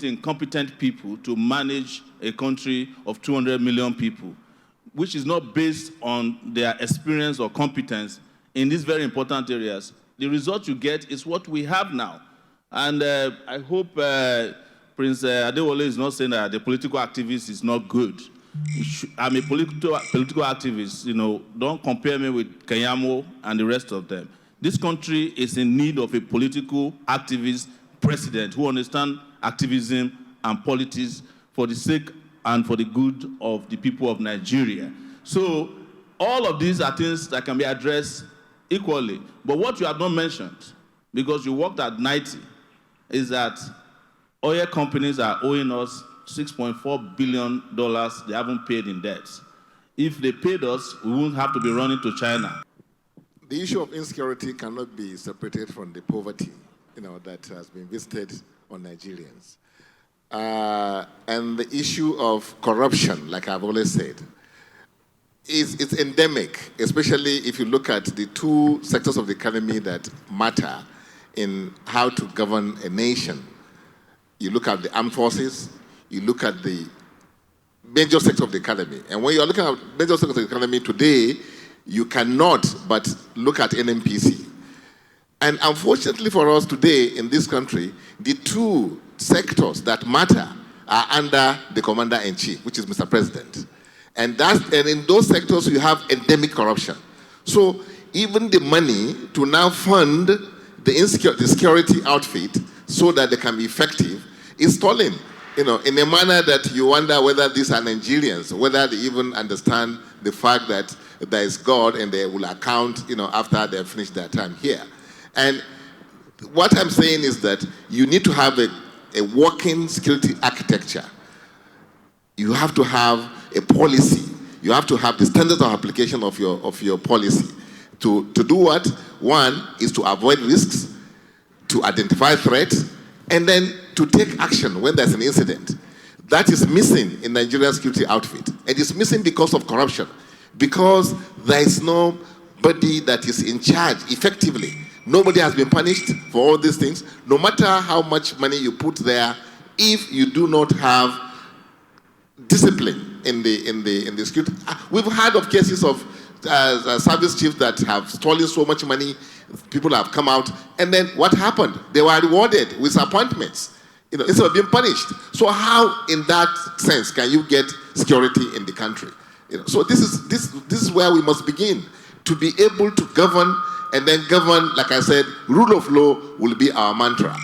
incompetent people to manage a country of 200 million people, which is not based on their experience or competence in these very important areas, the result you get is what we have now. And I hope Prince Adewale is not saying that the political activist is not good. I'm a political activist, don't compare me with Keyamo and the rest of them. This country is in need of a political activist president who understands activism and politics for the sake and for the good of the people of Nigeria. So all of these are things that can be addressed equally. But what you have not mentioned, because you worked at 90, is that oil companies are owing us $6.4 billion they haven't paid in debt. If they paid us, we wouldn't have to be running to China. The issue of insecurity cannot be separated from the poverty, that has been visited on Nigerians. And the issue of corruption, like I've always said, it's endemic, especially if you look at the two sectors of the economy that matter in how to govern a nation. You look at the armed forces, you look at the major sector of the economy. And when you're looking at major sector of the economy today, you cannot but look at NNPC. And unfortunately for us today in this country, the two sectors that matter are under the Commander-in-Chief, which is Mr. President. And in those sectors, you have endemic corruption. So even the money to now fund the security outfit so that they can be effective is stolen, in a manner that you wonder whether these are Nigerians, whether they even understand the fact that there is God and they will account, after they have finished their time here. And what I'm saying is that you need to have a working security architecture. You have to have a policy. You have to have the standards of application of your policy. To do what? One is to avoid risks, to identify threats, and then to take action when there's an incident. That is missing in Nigeria's security outfit. And it's missing because of corruption. Because there is nobody that is in charge effectively. Nobody has been punished for all these things. No matter how much money you put there, if you do not have discipline in the security. We've heard of cases of service chiefs that have stolen so much money, people have come out, and then what happened? They were rewarded with appointments, instead of being punished. So how, in that sense, can you get security in the country? So this is where we must begin, to be able to govern, and then govern, like I said, rule of law will be our mantra.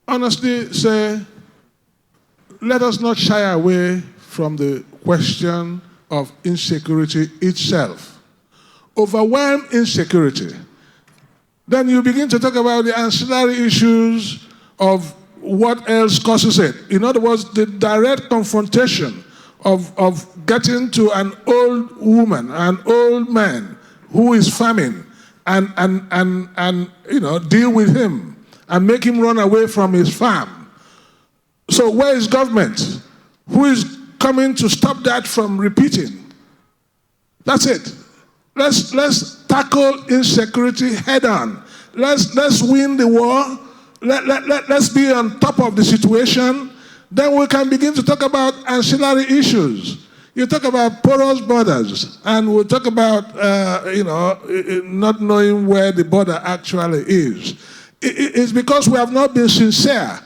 Honestly, say, let us not shy away from the question of insecurity itself. Overwhelm insecurity. Then you begin to talk about the ancillary issues of what else causes it. In other words, the direct confrontation of getting to an old woman, an old man who is farming, and deal with him and make him run away from his farm. So where is government? Who is coming to stop that from repeating? That's it. Let's tackle insecurity head on. Let's win the war. Let's be on top of the situation. Then we can begin to talk about ancillary issues. You talk about porous borders, and we'll talk about not knowing where the border actually is. It's because we have not been sincere.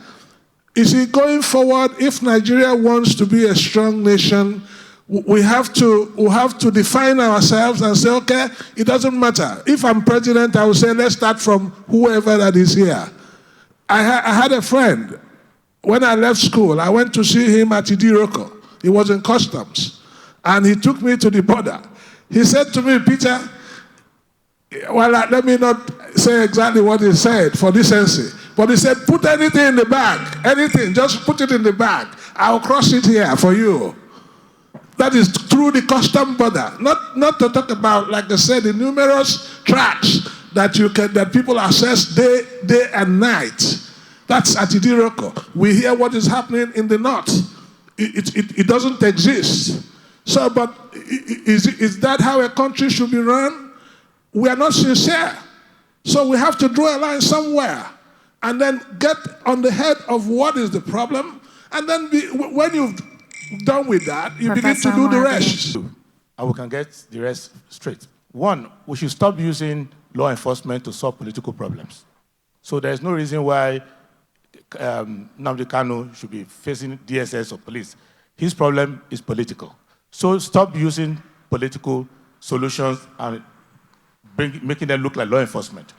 You see, going forward, if Nigeria wants to be a strong nation, we have to define ourselves and say, okay, it doesn't matter. If I'm president, I will say, let's start from whoever that is here. I had a friend. When I left school, I went to see him at Idiroko. He was in customs. And he took me to the border. He said to me, Peter, well, let me not say exactly what he said for decency. But he said, put anything in the bag. Anything, just put it in the bag. I'll cross it here for you. That is through the custom border. Not to talk about, like I said, the numerous tracks that people access day and night. That's at Idiroko. We hear what is happening in the north. It doesn't exist. So, but is that how a country should be run? We are not sincere. So we have to draw a line somewhere and then get on the head of what is the problem And then when you've done with that, you begin to do the rest. And we can get the rest straight. One, we should stop using law enforcement to solve political problems. So there's no reason why Nnamdi Kanu should be facing DSS or police. His problem is political. So stop using political solutions and making them look like law enforcement.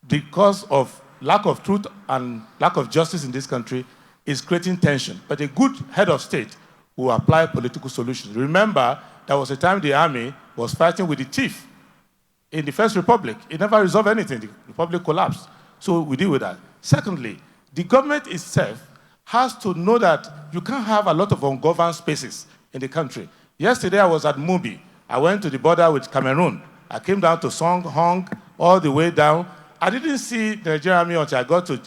The cause of lack of truth and lack of justice in this country is creating tension. But a good head of state will apply political solutions. Remember, there was a time the army was fighting with the chief in the First Republic. It never resolved anything. The Republic collapsed. So we deal with that. Secondly, the government itself has to know that you can't have a lot of ungoverned spaces in the country. Yesterday, I was at Mubi. I went to the border with Cameroon. I came down to Song Hong, all the way down. I didn't see the Nigerian army until I got to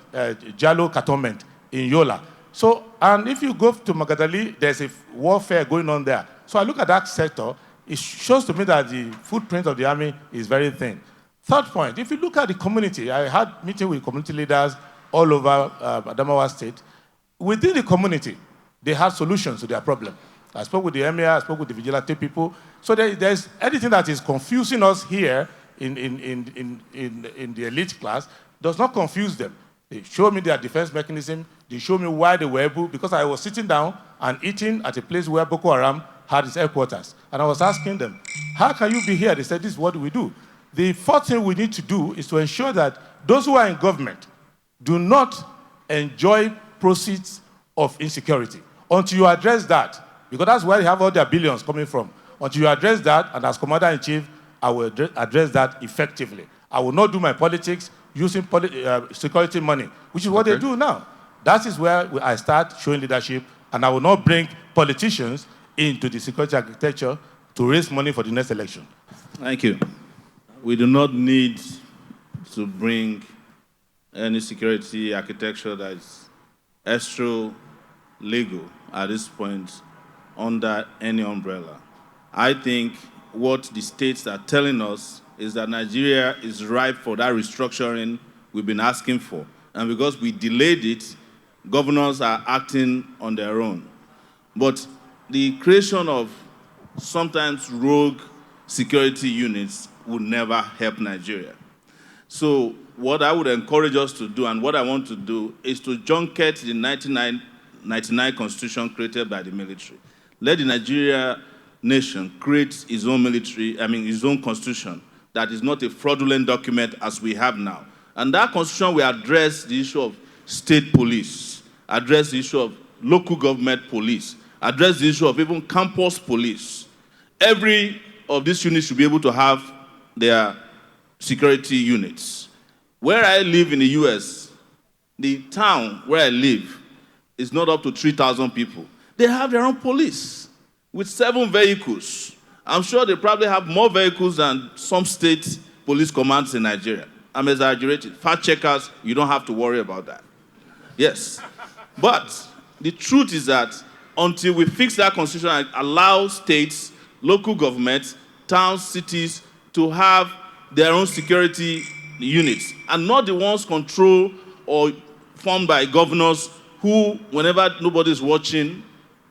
Jalo Cantonment in Yola. So, and if you go to Magadali, there's a warfare going on there. So I look at that sector, it shows to me that the footprint of the army is very thin. Third point, if you look at the community, I had meeting with community leaders all over Adamawa State. Within the community, they have solutions to their problem. I spoke with the emir, I spoke with the vigilante people. So there's anything that is confusing us here in the elite class does not confuse them. They show me their defense mechanism. They show me why they were able, because I was sitting down and eating at a place where Boko Haram had its headquarters. And I was asking them, how can you be here? They said, this is what we do. The fourth thing we need to do is to ensure that those who are in government do not enjoy proceeds of insecurity until you address that, because that's where they have all their billions coming from. Until you address that, and as Commander-in-Chief, I will address that effectively. I will not do my politics using security money, which is what they do now. That is where I start showing leadership, and I will not bring politicians into the security architecture to raise money for the next election. Thank you. We do not need to bring any security architecture that is extra-legal at this point under any umbrella. I think what the states are telling us is that Nigeria is ripe for that restructuring we've been asking for. And because we delayed it, governors are acting on their own. But the creation of sometimes rogue security units would never help Nigeria. So what I would encourage us to do, and what I want to do, is to junket the 1999 constitution created by the military. Let the Nigeria nation create its own its own constitution that is not a fraudulent document as we have now. And that constitution will address the issue of state police, address the issue of local government police, address the issue of even campus police. Every of these units should be able to have their security units. Where I live in the US, the town where I live is not up to 3,000 people. They have their own police with 7 vehicles. I'm sure they probably have more vehicles than some state police commands in Nigeria. I'm exaggerating. Fact checkers, you don't have to worry about that. Yes. But the truth is that until we fix that constitution and allow states, local governments, towns, cities to have their own security units and not the ones controlled or formed by governors who, whenever nobody's watching,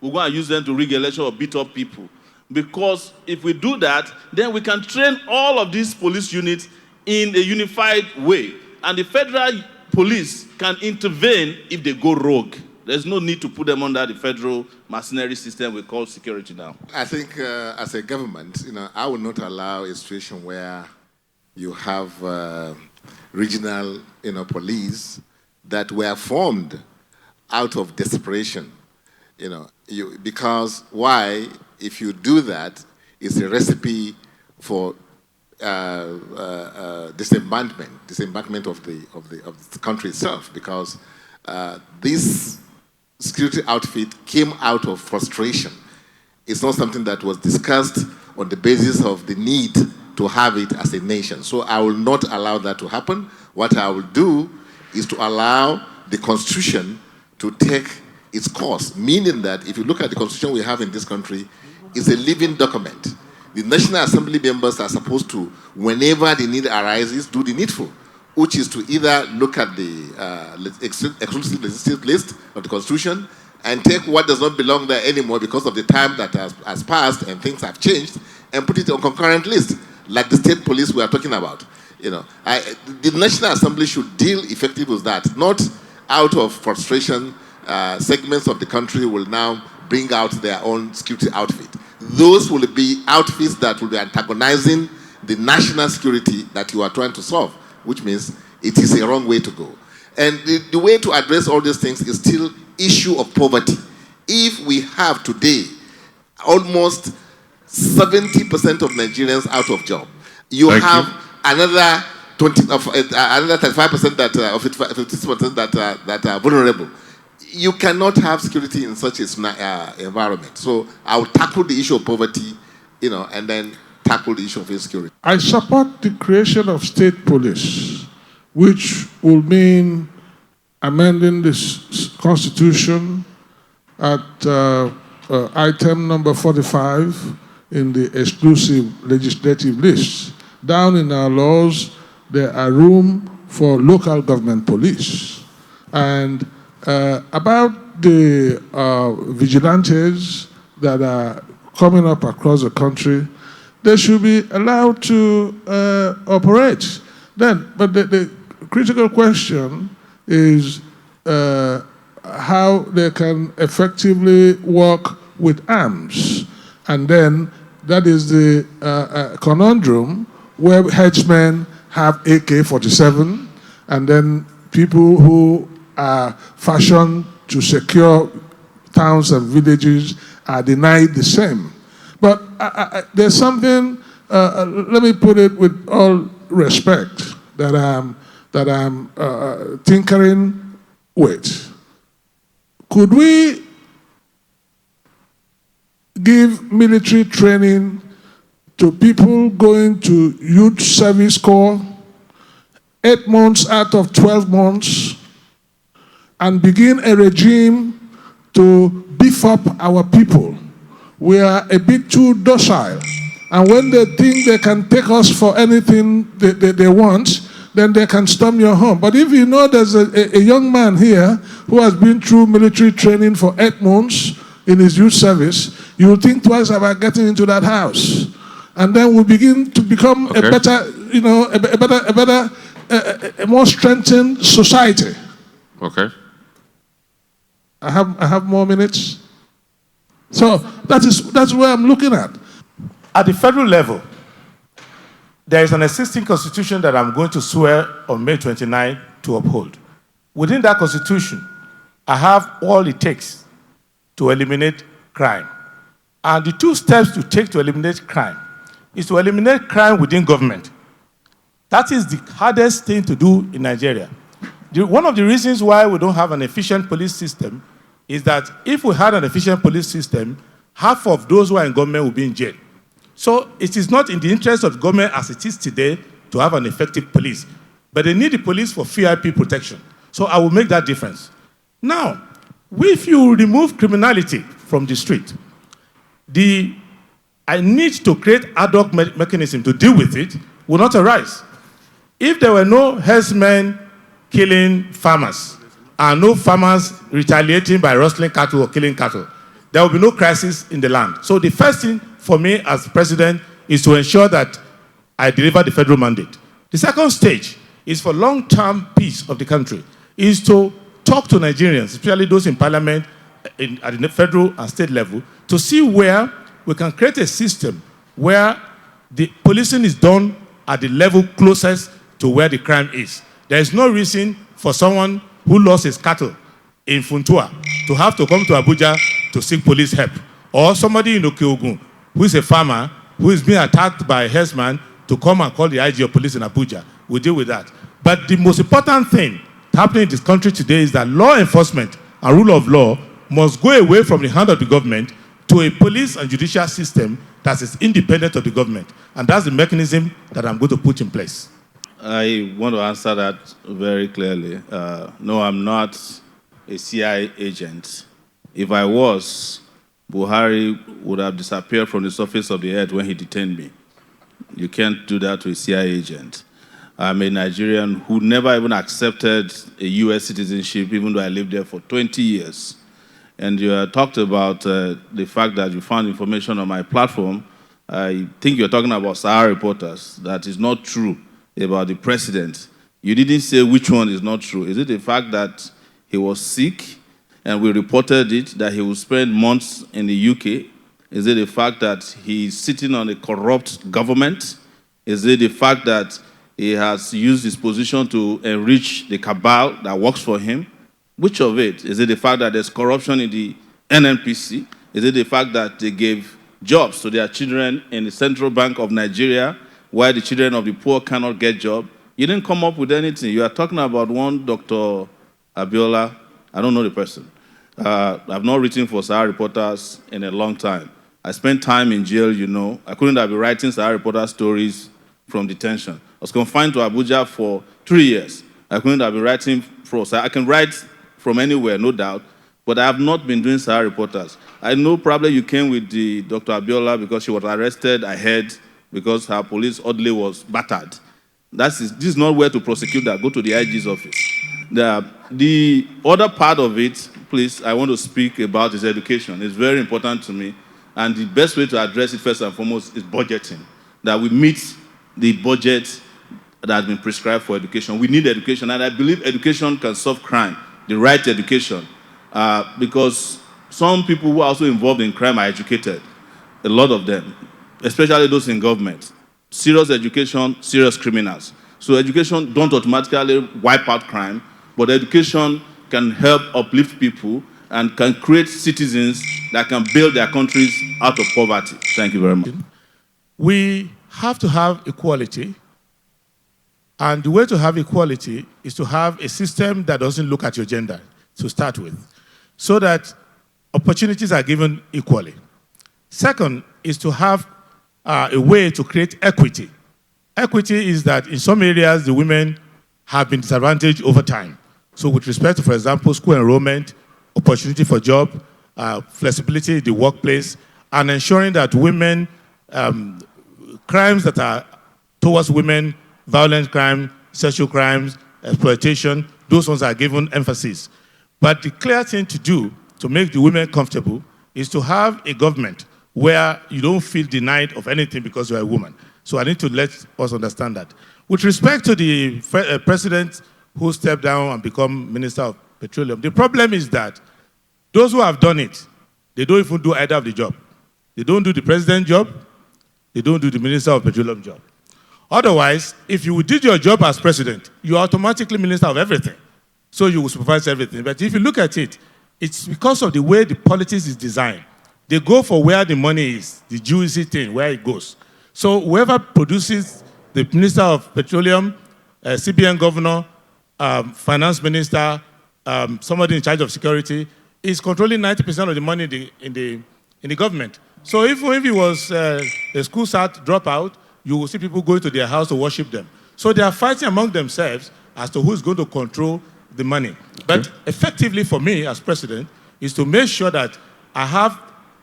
we're going to use them to rig election or beat up people. Because if we do that, then we can train all of these police units in a unified way. And the federal police can intervene if they go rogue. There's no need to put them under the federal mercenary system we call security now. I think as a government, I will not allow a situation where you have regional, police that were formed out of desperation. Because why? If you do that, it's a recipe for disembankment of the country itself. Because this security outfit came out of frustration. It's not something that was discussed on the basis of the need to have it as a nation. So I will not allow that to happen. What I will do is to allow the Constitution to take its course, meaning that if you look at the Constitution we have in this country, it's a living document. The National Assembly members are supposed to, whenever the need arises, do the needful, which is to either look at the exclusive legislative list of the Constitution and take what does not belong there anymore because of the time that has passed and things have changed, and put it on concurrent list, like the state police we are talking about. The National Assembly should deal effectively with that, not out of frustration. Segments of the country will now bring out their own security outfit. Those will be outfits that will be antagonizing the national security that you are trying to solve, which means it is a wrong way to go. And the way to address all these things is still issue of poverty. If we have today almost 70% of Nigerians out of job, you have another 35% that of 50% that are vulnerable. You cannot have security in such an environment. So I'll tackle the issue of poverty, and then tackle the issue of insecurity. I support the creation of state police, which will mean amending this constitution at item number 45 in the exclusive legislative list. Down in our laws, there are room for local government police. And about the vigilantes that are coming up across the country, they should be allowed to operate. But the critical question is how they can effectively work with arms. And then that is the conundrum where headsmen have AK-47, and then people who are fashioned to secure towns and villages are denied the same. But there's something, let me put it with all respect, that I'm tinkering with. Could we give military training to people going to youth service corps 8 months out of 12 months and begin a regime to beef up our people? We are a bit too docile. And when they think they can take us for anything they want, then they can storm your home. But if you know there's a young man here who has been through military training for 8 months in his youth service, you will think twice about getting into that house. And then we'll begin to become a better, a more strengthened society. Okay. I have more minutes. So that's where I'm looking at. At the federal level, there is an existing constitution that I'm going to swear on May 29 to uphold. Within that constitution, I have all it takes to eliminate crime. And the 2 steps to take to eliminate crime is to eliminate crime within government. That is the hardest thing to do in Nigeria. One of the reasons why we don't have an efficient police system is that if we had an efficient police system, half of those who are in government will be in jail. So it is not in the interest of the government as it is today to have an effective police. But they need the police for VIP protection. So I will make that difference. Now, if you remove criminality from the street, I need to create ad hoc mechanism to deal with it will not arise. If there were no herdsmen killing farmers and no farmers retaliating by rustling cattle or killing cattle, there will be no crisis in the land. So the first thing for me as president is to ensure that I deliver the federal mandate. The second stage is for long-term peace of the country, is to talk to Nigerians, especially those in parliament, at the federal and state level, to see where we can create a system where the policing is done at the level closest to where the crime is. There is no reason for someone who lost his cattle in Funtua to have to come to Abuja to seek police help. Or somebody in Okeogun who is a farmer who is being attacked by a herdsman to come and call the IG of police in Abuja. We'll deal with that. But the most important thing happening in this country today is that law enforcement and rule of law must go away from the hand of the government to a police and judicial system that is independent of the government. And that's the mechanism that I'm going to put in place. I want to answer that very clearly. No, I'm not a CIA agent. If I was, Buhari would have disappeared from the surface of the earth when he detained me. You can't do that to a CIA agent. I'm a Nigerian who never even accepted a US citizenship, even though I lived there for 20 years. and you talked about the fact that you found information on my platform. I think you're talking about Sahara reporters. That is not true about the president. You didn't say which one is not true. Is it the fact that he was sick and we reported it, that he will spend months in the UK? Is it the fact that he's sitting on a corrupt government? Is it the fact that he has used his position to enrich the cabal that works for him? Which of it? Is it the fact that there's corruption in the NNPC? Is it the fact that they gave jobs to their children in the Central Bank of Nigeria, while the children of the poor cannot get jobs? You didn't come up with anything. You are talking about one Dr. Abiola. I don't know the person. I've not written for Sahara reporters in a long time. I spent time in jail, you know. I couldn't have been writing Sahara reporter stories from detention. I was confined to Abuja for 3 years. I couldn't have been writing for, so I can write from anywhere, no doubt, but I have not been doing Sahara reporters. I know probably you came with the Dr. Abiola because she was arrested, I heard, because her police orderly was battered. This is not where to prosecute that. Go to the IG's office. The other part of it, please, I want to speak about is education. It's very important to me. And the best way to address it, first and foremost, is budgeting. That we meet the budget that has been prescribed for education. We need education, and I believe education can solve crime, the right education. Because some people who are also involved in crime are educated, a lot of them, especially those in government. Serious education, serious criminals. So education don't automatically wipe out crime, but education can help uplift people and can create citizens that can build their countries out of poverty. Thank you very much. We have to have equality, and the way to have equality is to have a system that doesn't look at your gender to start with, so that opportunities are given equally. Second is to have a way to create equity. Equity is that in some areas, the women have been disadvantaged over time. So with respect to, for example, school enrollment, opportunity for job, flexibility in the workplace, and ensuring that women, crimes that are towards women, violent crime, sexual crimes, exploitation, those ones are given emphasis. But the clear thing to do to make the women comfortable is to have a government where you don't feel denied of anything because you're a woman. So I need to let us understand that. With respect to the president who stepped down and become Minister of Petroleum, the problem is that those who have done it, they don't even do either of the job. They don't do the president job, they don't do the Minister of Petroleum job. Otherwise, if you did your job as president, you're automatically Minister of everything. So you will supervise everything. But if you look at it, it's because of the way the politics is designed. They go for where the money is, the juicy thing, where it goes. So whoever produces the Minister of Petroleum, CBN governor, finance minister, somebody in charge of security, is controlling 90% of the money in the government. So even if he was a school sat dropout, you will see people going to their house to worship them. So they are fighting among themselves as to who's going to control the money. Okay. But effectively for me as president is to make sure that I have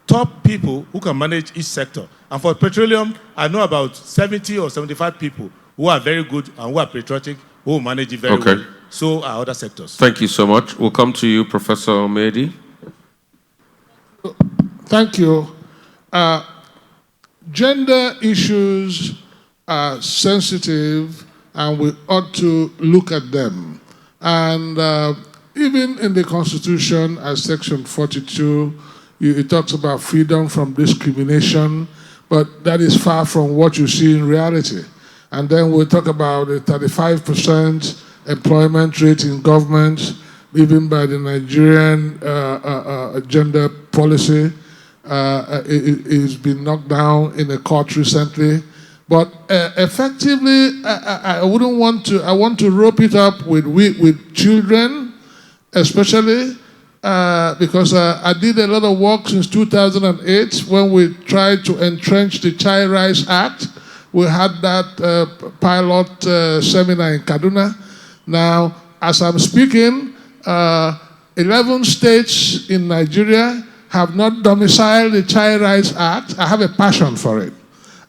top people who can manage each sector. And for petroleum, I know about 70 or 75 people who are very good and who are patriotic, who will manage it very well. So are other sectors. Thank you so much. We'll come to you, Professor Amadi. Thank you. Gender issues are sensitive and we ought to look at them. And even in the Constitution, as Section 42, it talks about freedom from discrimination, but that is far from what you see in reality. And then we'll talk about the 35% employment rate in government, even by the Nigerian gender policy. It has been knocked down in a court recently. But effectively, I wouldn't want to, I want to rope it up with children, especially, because I did a lot of work since 2008 when we tried to entrench the Child Rights Act. We had that pilot seminar in Kaduna. Now, as I'm speaking, 11 states in Nigeria have not domiciled the Child Rights Act. I have a passion for it.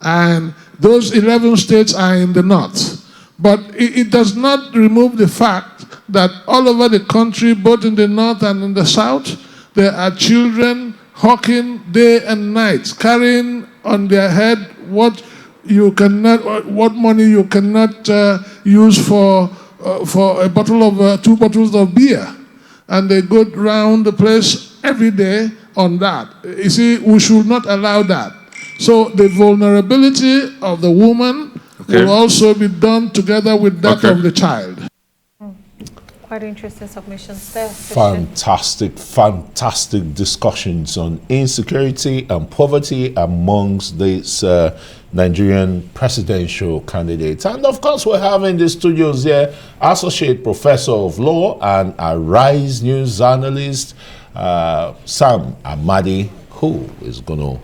And those 11 states are in the north. But it does not remove the fact that all over the country, both in the north and in the south, there are children hawking day and night, carrying on their head what money you cannot use for a bottle of 2 bottles of beer, and they go round the place every day on that. You see, we should not allow that. So the vulnerability of the woman will also be done together with that of the child. Quite interesting submissions there. Fantastic discussions on insecurity and poverty amongst these Nigerian presidential candidates. And of course, we have in the studios here Associate Professor of Law and Arise News analyst, Sam Amadi, who is going to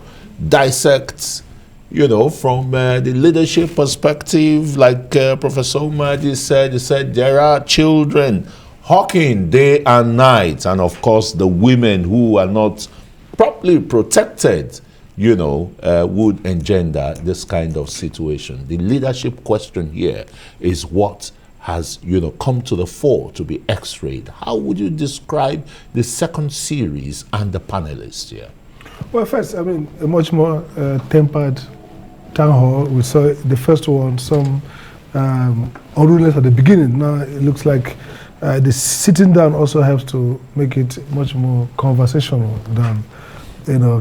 dissect, from the leadership perspective, like Professor Amadi said. He said there are children hawking day and night, and of course the women who are not properly protected, would engender this kind of situation. The leadership question here is what has, come to the fore to be x-rayed. How would you describe the second series and the panelists here? Well, first, a much more tempered town hall. We saw the first one, some unruliness at the beginning. Now it looks like the sitting down also helps to make it much more conversational than,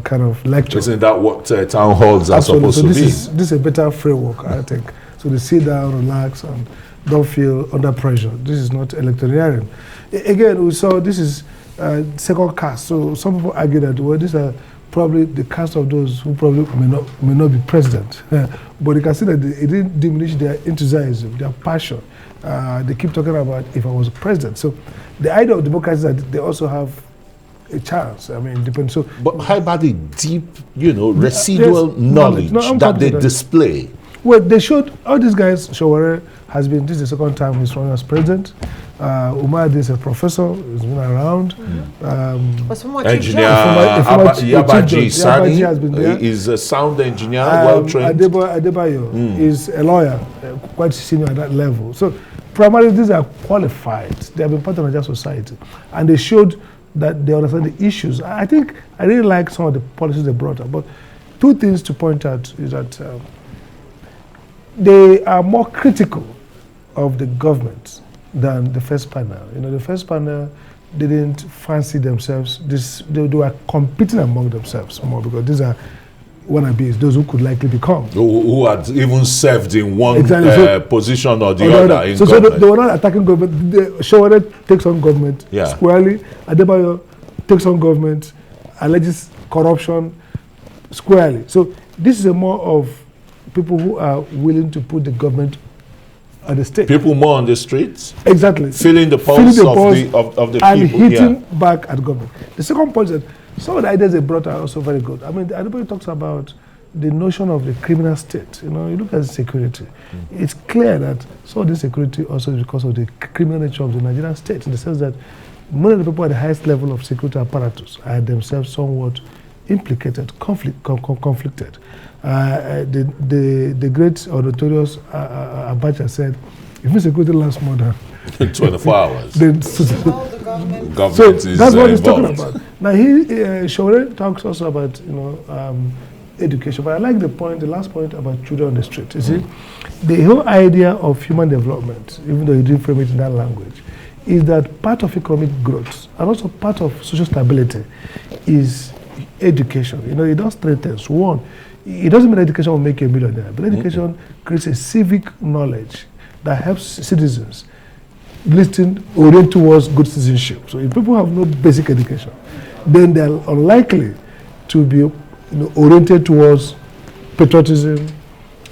kind of lecture. Isn't that what town halls are supposed to be? This is a better framework, I think. So they sit down, relax, and don't feel under pressure. This is not electioneering. Again, we saw this is second cast. So some people argue that, well, these are probably the cast of those who probably may not be president. But you can see that it didn't diminish their enthusiasm, their passion. They keep talking about if I was president. So the idea of democracy is that they also have a chance. Depends. So, but how about the deep, residual knowledge that they display? Well, they showed, all these guys, Showore has been, this is the second time he's running as president. Amadi is a professor, he's been around. Engineer Yabaji Sani is a sound engineer, well trained. Adebayo is a lawyer, quite senior at that level. So primarily these are qualified. They have been part of Nigerian society. And they showed that they understand the issues. I think I really like some of the policies they brought up. But two things to point out is that they are more critical of the government than the first panel. The first panel didn't fancy themselves. They were competing among themselves more, because these are wannabes, those who could likely become. Who had even served in one position or the other in government. So they were not attacking government. Showore takes on government squarely. Adebayo takes on government, alleges corruption squarely. So this is a more of people who are willing to put the government at the stake. People more on the streets? Exactly. Feeling the pulse of the people. And hitting back at government. The second point is that some of the ideas they brought are also very good. Everybody talks about the notion of the criminal state. You look at security. It's clear that some of this security also is because of the criminal nature of the Nigerian state, in the sense that many of the people at the highest level of security apparatus are themselves somewhat implicated, conflicted. The great or notorious Abacha said, if insecurity lasts more than 24 hours, then government is that's what he's involved. talking about. Now Showore talks also about education, but I like the last point about children on the street. You see, the whole idea of human development, even though he didn't frame it in that language, is that part of economic growth and also part of social stability is education. It does three things. One, it doesn't mean education will make you a millionaire, but education creates a civic knowledge that helps citizens orient towards good citizenship. So if people have no basic education, then they're unlikely to be oriented towards patriotism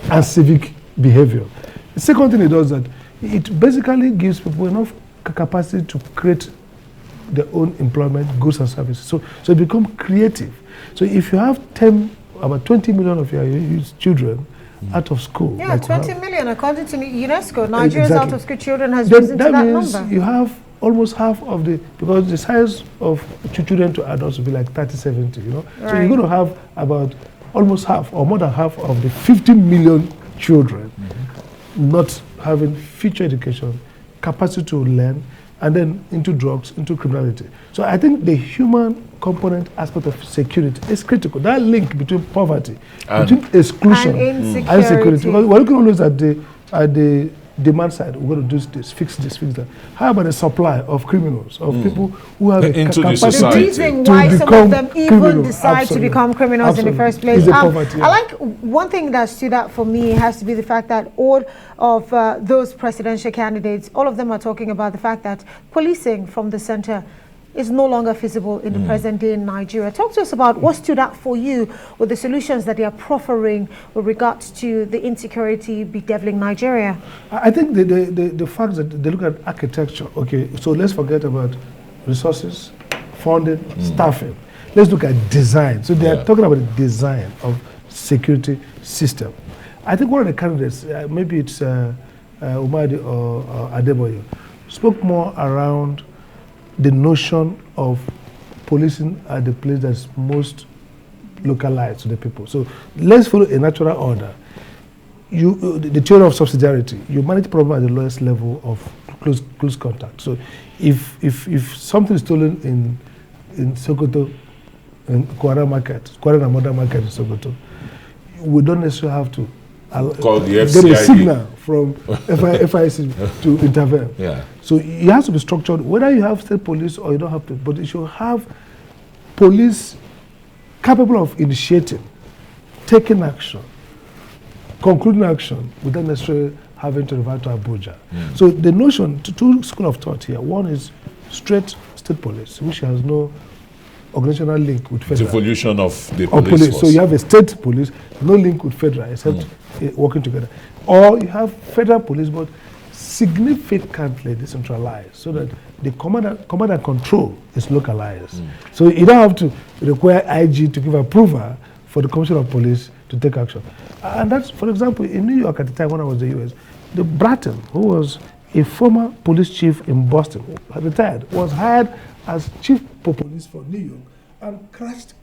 and civic behavior. The second thing it does is that it basically gives people enough capacity to create their own employment, goods and services. So they become creative. So if you have about 20 million of your children out of school. Yeah, 20 million according to UNESCO. Nigeria's out of school children has risen to that means number. You have almost half of because the size of children to adults will be like 30-70, So you're going to have about almost half or more than half of the 50 million children not having future education, capacity to learn, and then into drugs, into criminality. So I think the human component aspect of security is critical. That link between poverty, between exclusion and and security. Because we're looking always at the demand side. We're going to do this, fix that. How about the supply of criminals, of people who have into the capacity the reason why some of them even decide to become criminals in the first place. Poverty, I like one thing that stood out for me has to be the fact that all of those presidential candidates, all of them are talking about the fact that policing from the center is no longer feasible in the present day in Nigeria. Talk to us about what stood out for you with the solutions that they are proffering with regards to the insecurity bedeviling Nigeria. I think the fact that they look at architecture, okay, so let's forget about resources, funding, staffing. Let's look at design. So they are talking about the design of security system. I think one of the candidates, maybe it's Amadi or Adeboye, spoke more around the notion of policing at the place that's most localized to the people. So let's follow a natural order. The theory of subsidiarity, you manage problem at the lowest level of close contact. So if something is stolen in Sokoto, in Kwara and Moda market in Sokoto, we don't necessarily have to call the get FCID. a signal from FIC to intervene. Yeah. So it has to be structured, whether you have state police or you don't have to, but you should have police capable of initiating, taking action, concluding action without necessarily having to revert to Abuja. So the notion, two schools of thought here. One is straight state police, which has no organizational link with federal. Devolution of the police force. So you have a state police, no link with federal except working together. Or you have federal police, but significantly decentralized, so that the command and control is localized. So you don't have to require IG to give approval for the Commissioner of Police to take action. And that's, for example, in New York at the time when I was in the US, the Bratton, who was a former police chief in Boston, retired, was hired as chief of police for New York and crashed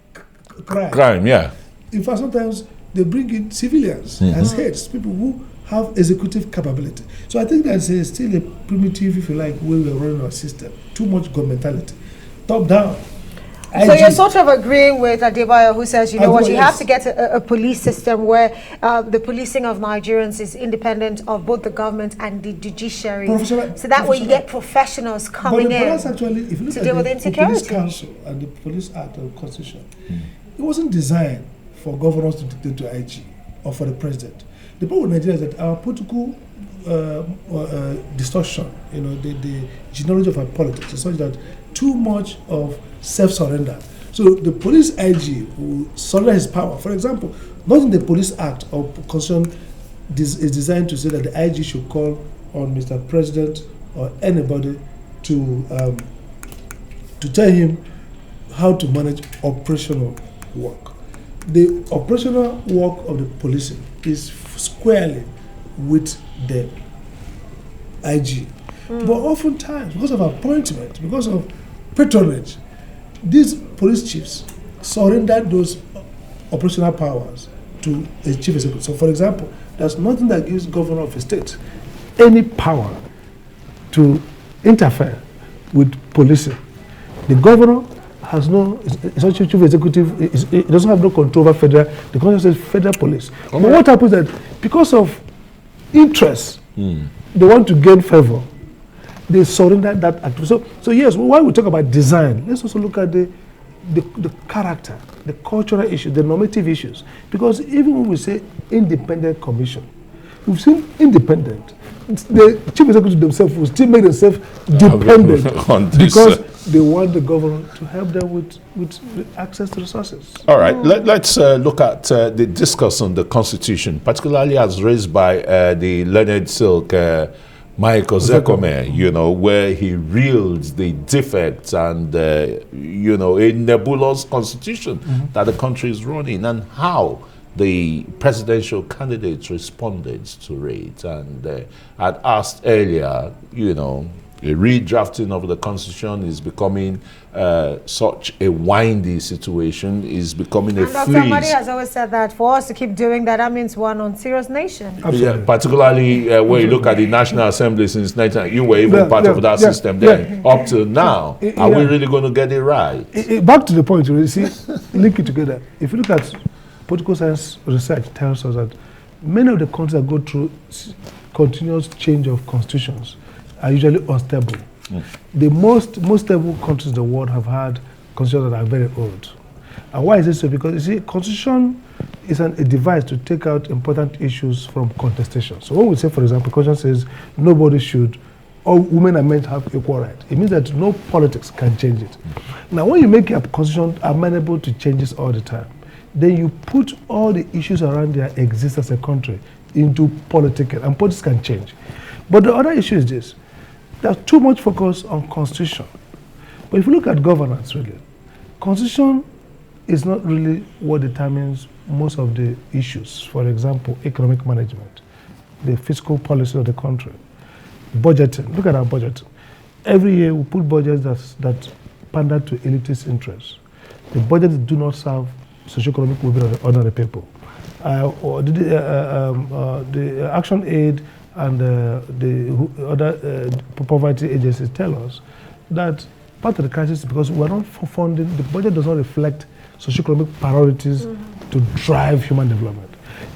crime. Yeah. In fact, sometimes they bring in civilians as heads, people who have executive capability. So I think that's still a primitive, if you like, way we're running our system. Too much governmentality. Top down. So you're sort of agreeing with Adebayo, who says, you know what, you have to get a police system where the policing of Nigerians is independent of both the government and the judiciary. So that way you get professionals coming in actually, if you look to at deal with the insecurity. Police Council and the Police Act or Constitution, it wasn't designed for governors to dictate to IG or for the president. The problem with Nigeria is that our political distortion, the genealogy of our politics is such that too much of self-surrender. So the police IG will surrender his power. For example, not in the Police Act or Constitution is designed to say that the IG should call on Mr. President or anybody to tell him how to manage operational work. The operational work of the policing is squarely with the IG. But oftentimes, because of appointment, because of patronage, these police chiefs surrender those operational powers to a chief executive. So, for example, there's nothing that gives governor of a state any power to interfere with policing. The governor has no, it's not chief executive, it doesn't have no control over federal, the constitution says federal police. But what happens is that because of interest, they want to gain favor, they surrender that activity. So yes, while we talk about design, let's also look at the character, the cultural issues, the normative issues. Because even when we say independent commission, we've seen independent. The chief executive themselves will still make themselves dependent because they want the government to help them with access to resources. All right, let's look at the discourse on the Constitution, particularly as raised by the learned silk Michael Zekome, where he reels the defects and, a nebulous constitution that the country is running, and how the presidential candidates responded to it. And I'd asked earlier, A redrafting of the constitution is becoming such a windy situation, is becoming a and Dr. freeze. Amadi has always said that for us to keep doing that, that means we're an unserious nation. Yeah, particularly when you look at the National Assembly since 19, you were even part of that system then. Up till now, are we really going to get it right? Back to the point, you see, link it together. If you look at political science research, tells us that many of the countries that go through continuous change of constitutions are usually unstable. The most stable countries in the world have had constitutions that are very old. And why is this so? Because you see, constitution is a device to take out important issues from contestation. So when we say, for example, constitution says nobody should, all women and men have equal rights, it means that no politics can change it. Now, when you make a constitution amenable to changes all the time, then you put all the issues around their existence as a country into politics, and politics can change. But the other issue is this. There's too much focus on constitution. But if you look at governance, really, constitution is not really what determines most of the issues. For example, economic management, the fiscal policy of the country, budgeting. Look at our budget. Every year we put budgets that pander to elitist interests. The budgets do not serve socioeconomic well-being of the ordinary people. The Action Aid and the other poverty agencies tell us that part of the crisis is because we're not funding, the budget does not reflect socioeconomic priorities to drive human development.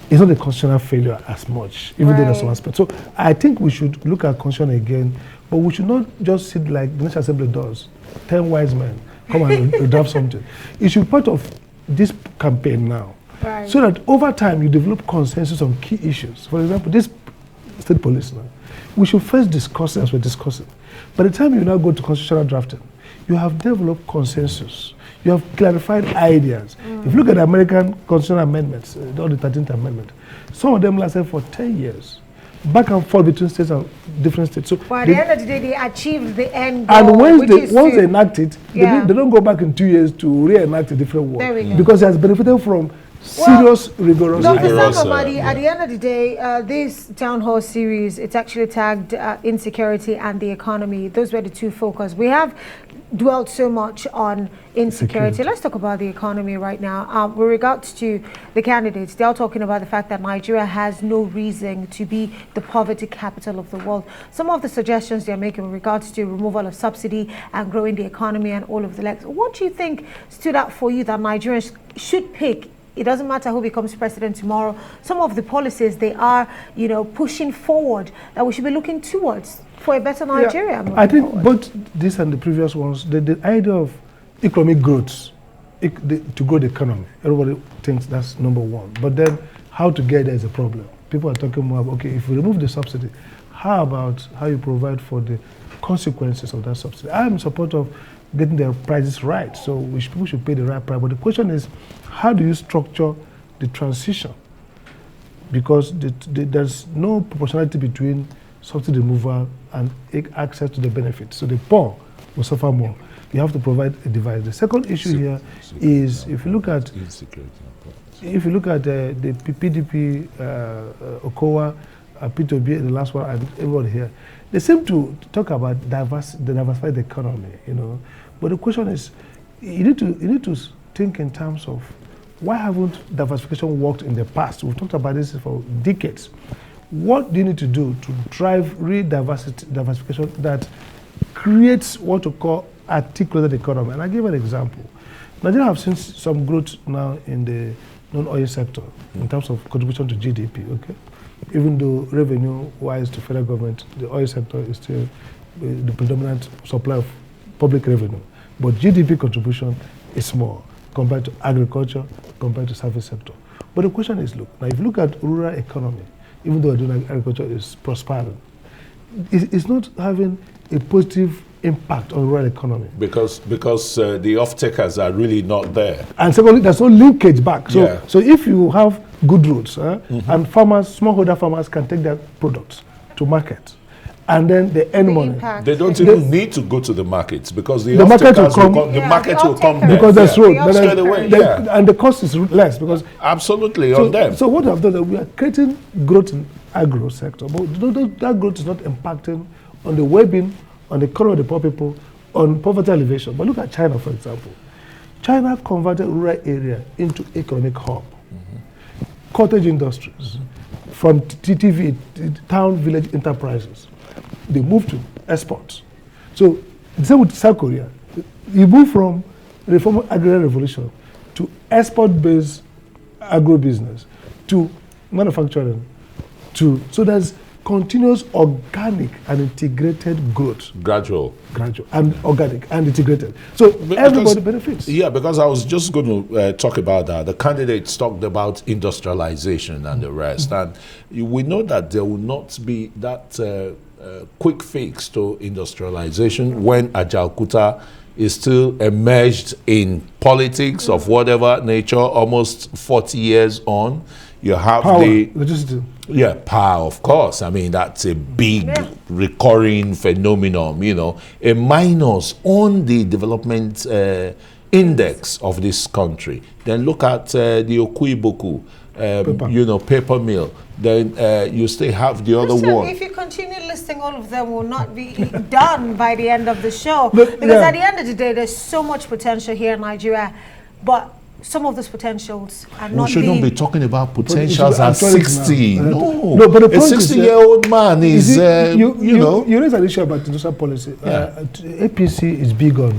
It's not a constitutional failure as much, even though there's some aspect. So I think we should look at constitution again, but we should not just sit like the National Assembly does, 10 wise men come and draft something. It should be part of this campaign now, so that over time you develop consensus on key issues. For example, this state police now, we should first discuss it as we're discussing. By the time you now go to constitutional drafting, you have developed consensus. You have clarified ideas. If you look at the American constitutional amendments, the 13th Amendment, some of them lasted for 10 years. Back and forth between states and different states. So but at the end of the day, they achieved the end goal. And once they enact it, they don't go back in 2 years to re-enact a different one. There we go. Because it has benefited from serious, rigorous. Dr. Amadi, at the end of the day, this town hall series, it's actually tagged insecurity and the economy. Those were the two focus. We have dwelt so much on insecurity. Let's talk about the economy right now. With regards to the candidates, they're talking about the fact that Nigeria has no reason to be the poverty capital of the world. Some of the suggestions they're making with regards to removal of subsidy and growing the economy and all of the legs. What do you think stood out for you that Nigerians should pick? It doesn't matter who becomes president tomorrow. Some of the policies they are, pushing forward that we should be looking towards for a better Nigeria. I think both this and the previous ones, the idea of economic growth, to grow the economy, everybody thinks that's number one. But then how to get there is a problem. People are talking more about, okay, if we remove the subsidy, how about how you provide for the consequences of that subsidy? I'm in support of getting the prices right, so people should pay the right price. But the question is, how do you structure the transition? Because there's no proportionality between subsidy removal and access to the benefits. So the poor will suffer more. You have to provide a device. The second issue here is, if you look at the PDP, OKOA, P2B, the last one, and everyone here, they seem to talk about diversify the economy, But the question is, you need to think in terms of why haven't diversification worked in the past? We've talked about this for decades. What do you need to do to drive diversification that creates what we call articulated economy? And I'll give an example. Nigeria have seen some growth now in the non-oil sector in terms of contribution to GDP, okay? Even though revenue-wise to federal government, the oil sector is still the predominant supply of public revenue. But GDP contribution is small compared to agriculture, compared to service sector. But the question is, look, now if you look at rural economy, even though agriculture is prospering, it's not having a positive impact on rural economy. Because the off-takers are really not there. And secondly, there's no linkage back. So if you have good roads, and smallholder farmers can take their products to market, and then they earn money. They don't even need to go to the markets because the market will come. The market will come because there's road. Straight away. And the cost is less because absolutely on them. So what I've done is we are creating growth in agro sector, but that growth is not impacting on the well-being on the economy of the poor people, on poverty alleviation. But look at China, for example. China converted rural area into economic hub. Cottage industries, from TTV, town village enterprises. They moved to exports. So the same with South Korea. You move from the former agrarian revolution to export-based agro-business, to manufacturing, so there's continuous organic and integrated growth. Gradual, and organic and integrated. So everybody benefits. Yeah, because I was just going to talk about that. The candidates talked about industrialization and the rest. And we know that there will not be that quick fix to industrialization when Ajaokuta is still emerged in politics of whatever nature, almost 40 years on. You have electricity. Yeah, power, of course. I mean, that's a big recurring phenomenon, you know, a minus on the development index of this country. Then look at the Okuiboku, paper mill. Then you still have the other one. If you continue listing all of them, will not be done by the end of the show. Because at the end of the day, there's so much potential here in Nigeria, but some of those potentials are not. We shouldn't be talking about potentials at 60. No, but the a 60-year-old man is, you raise an issue about industrial policy. APC is big on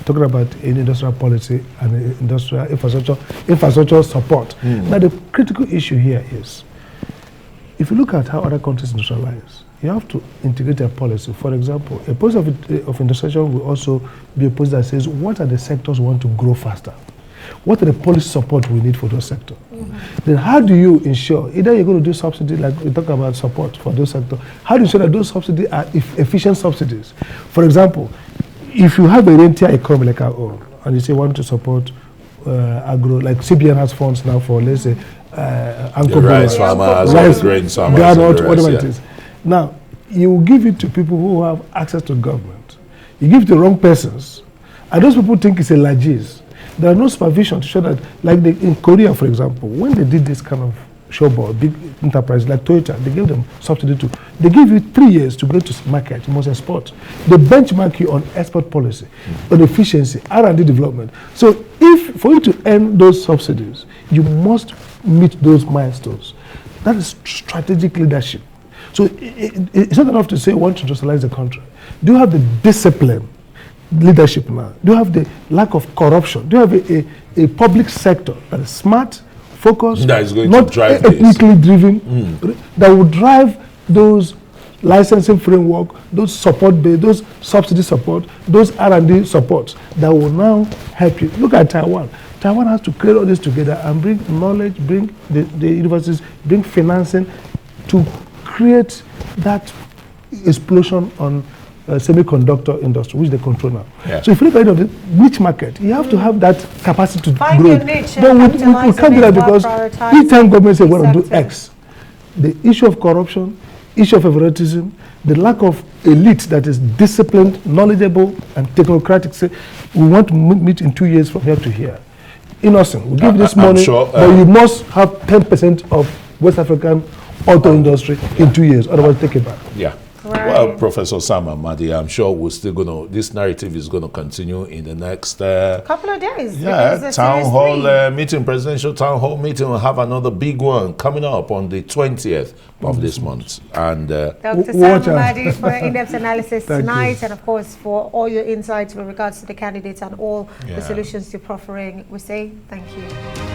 talking about industrial policy and industrial infrastructure support. Now, the critical issue here is, if you look at how other countries industrialize, you have to integrate their policy. For example, a policy of industrialization will also be a policy that says, what are the sectors we want to grow faster? What are the policy support we need for those sectors? Then how do you ensure, either you're going to do subsidy, like we talk about support for those sectors, how do you ensure that those subsidies are efficient subsidies? For example, if you have a rentier economy like our own, and you say want to support agro, like CBN has funds now for, let's say, rice farmers, grain farmers, whatever it is. Now, you give it to people who have access to government. You give it to the wrong persons, and those people think it's a largesse. There are no supervision to show that, like in Korea, for example, when they did this kind of showboat, big enterprise like Toyota, they gave them subsidy to. They give you 3 years to go to market, you must export. They benchmark you on export policy, on efficiency, R&D development. So for you to earn those subsidies, you must meet those milestones. That is strategic leadership. So it's not enough to say we want to industrialize the country. Do you have the discipline? Leadership now? Do you have the lack of corruption? Do you have a public sector that is smart, focused, that is going not to drive ethnically driven, that will drive those licensing framework, those support base, those subsidy support, those R&D support that will now help you? Look at Taiwan. Taiwan has to create all this together and bring knowledge, bring the universities, bring financing to create that explosion on semiconductor industry, which they control now. Yeah. So if you look at the niche market, you have to have that capacity to find grow. Your niche. But we can't do that because each time government says we want to do X, the issue of corruption, issue of favoritism, the lack of elite that is disciplined, knowledgeable, and technocratic, say we want to meet in 2 years from here to here. Innocent, we give this money, but you must have 10% of West African auto industry in 2 years, otherwise take it back. Yeah. Right. Well, Professor Sam Amadi, I'm sure we're still going to, this narrative is going to continue in the next couple of days. Yeah, town hall meeting, presidential town hall meeting. We'll have another big one coming up on the 20th of this month. And Dr. Sam Amadi for in-depth analysis tonight, and of course for all your insights with regards to the candidates and all the solutions you're proffering. We say thank you.